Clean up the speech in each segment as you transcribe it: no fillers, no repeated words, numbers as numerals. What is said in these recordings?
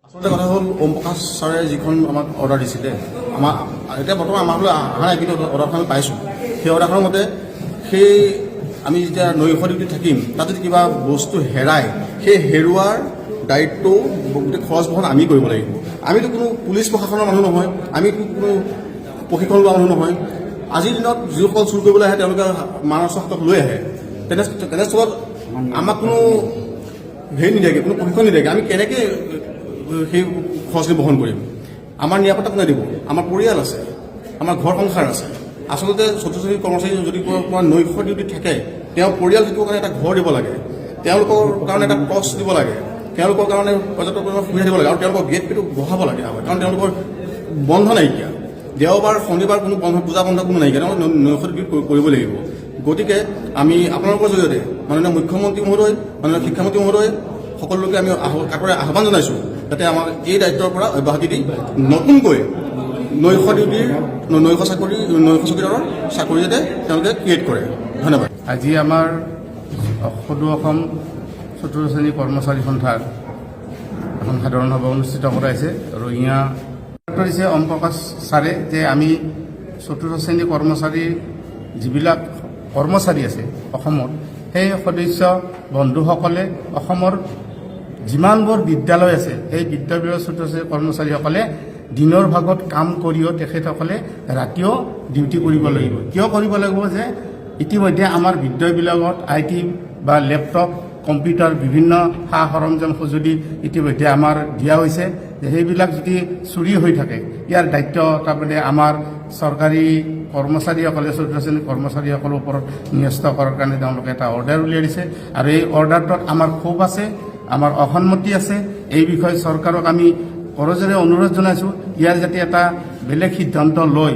আচলতে কথা হ'ল ওম প্ৰকাশ ছাৰে যিখন আমাক অৰ্ডাৰ দিছিলে আমাৰ এতিয়া বৰ্তমান আমাৰ হ'লে অহা নাই, কিন্তু অৰ্ডাৰখন পাইছোঁ। সেই অৰ্ডাৰখনৰ মতে সেই আমি যেতিয়া নৈশ ডিউটিত থাকিম, তাত যদি কিবা বস্তু হেৰায়, সেই হেৰুৱাৰ দায়িত্ব গোটেই খৰচ বহন আমি কৰিব লাগিব। আমিতো কোনো পুলিচ প্ৰশাসনৰ মানুহ নহয়, আমিতো কোনো প্ৰশিক্ষণ লোৱা মানুহ নহয়। আজিৰ দিনত যিসকল চুৰ কৰিবলৈ আহে তেওঁলোকে মানসৰ হাতত লৈ আহে, তেনেস্থলত আমাক কোনো হেৰি নিদিয়াকৈ, কোনো প্ৰশিক্ষণ নিদিয়াকৈ আমি কেনেকৈ সেই খৰচখিনি বহন কৰিম? আমাৰ নিৰাপত্তা কোনে দিব? আমাৰ পৰিয়াল আছে, আমাৰ ঘৰ সংসাৰ আছে। আচলতে চতুৰ্থ শ্ৰেণীৰ কৰ্মচাৰী যদি নৈশ ডিউটিত থাকে, তেওঁ পৰিয়াল থাকিবৰ কাৰণে এটা ঘৰ দিব লাগে, তেওঁলোকৰ কাৰণে এটা ক্ৰছ দিব লাগে, তেওঁলোকৰ কাৰণে পৰ্যাপ্ত পৰিমাণৰ সুবিধা দিব লাগে, আৰু তেওঁলোকৰ গেট পেটো বঢ়াব লাগে। কাৰণ তেওঁলোকৰ বন্ধ নাইকিয়া, দেওবাৰ শনিবাৰ কোনো বন্ধ, পূজা বন্ধ কোনো নাইকিয়া, তেওঁ নৈশ ডিউটি কৰিব লাগিব। গতিকে আমি আপোনালোকৰ জৰিয়তে মাননীয় মুখ্যমন্ত্ৰী মহোদয়, মাননীয় শিক্ষামন্ত্ৰী মহোদয় সকলোকে আমি কাকৰে আহ্বান জনাইছোঁ যাতে আমাক এই দায়িত্বৰ পৰা অব্যাহতি দি নতুনকৈ নৈশ ডিউটিৰ নৈশ চকীদাৰৰ চাকৰি যাতে তেওঁলোকে ক্ৰিয়েট কৰে। ধন্যবাদ। আজি আমাৰ সদৌ অসম চতুৰ্থ শ্ৰেণী কৰ্মচাৰী সন্থাৰ এখন সাধাৰণ সভা অনুষ্ঠিত কৰাইছে, আৰু ইয়াত দিছে ওম প্ৰকাশ ছাৰে যে আমি চতুৰ্থ শ্ৰেণী কৰ্মচাৰীৰ যিবিলাক কৰ্মচাৰী আছে অসমত, সেই সদস্য বন্ধুসকলে অসমৰ যিমানবোৰ বিদ্যালয় আছে সেই বিদ্যালয়ৰ চতুৰ্থ শ্ৰেণীৰ কৰ্মচাৰীসকলে দিনৰ ভাগত কাম কৰিও তেখেতসকলে ৰাতিও ডিউটি কৰিব লাগিব। কিয় কৰিব লাগিব? যে ইতিমধ্যে আমাৰ বিদ্যালয়বিলাকত IT বা লেপটপ, কম্পিউটাৰ, বিভিন্ন সা সৰঞ্জাম সঁজুলি ইতিমধ্যে আমাৰ দিয়া হৈছে, যে সেইবিলাক যদি চুৰি হৈ থাকে ইয়াৰ দায়িত্ব তাৰমানে আমাৰ চৰকাৰী কৰ্মচাৰীসকলে, চতুৰ্থ শ্ৰেণীৰ কৰ্মচাৰীসকলৰ ওপৰত ন্যস্ত কৰাৰ কাৰণে তেওঁলোকে এটা অৰ্ডাৰ উলিয়াই দিছে, আৰু এই অৰ্ডাৰটোত আমাৰ ক্ষোভ আছে, আমাৰ অসন্মতি আছে। এই বিষয়ে চৰকাৰক আমি কৰজোৰে অনুৰোধ জনাইছোঁ, ইয়াৰ যাতে এটা বেলেগ সিদ্ধান্ত লৈ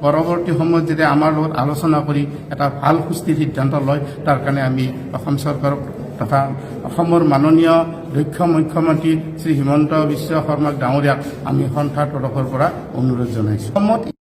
পৰৱৰ্তী সময়ত যাতে আমাৰ লগত আলোচনা কৰি এটা ভাল সুস্থিৰ সিদ্ধান্ত লয়, তাৰ কাৰণে আমি অসম চৰকাৰক তথা অসমৰ মাননীয় দক্ষ মুখ্যমন্ত্ৰী শ্ৰী হিমন্ত বিশ্ব শৰ্মা ডাঙৰীয়াক আমি সন্থাৰ তৰফৰ পৰা অনুৰোধ জনাইছোঁ।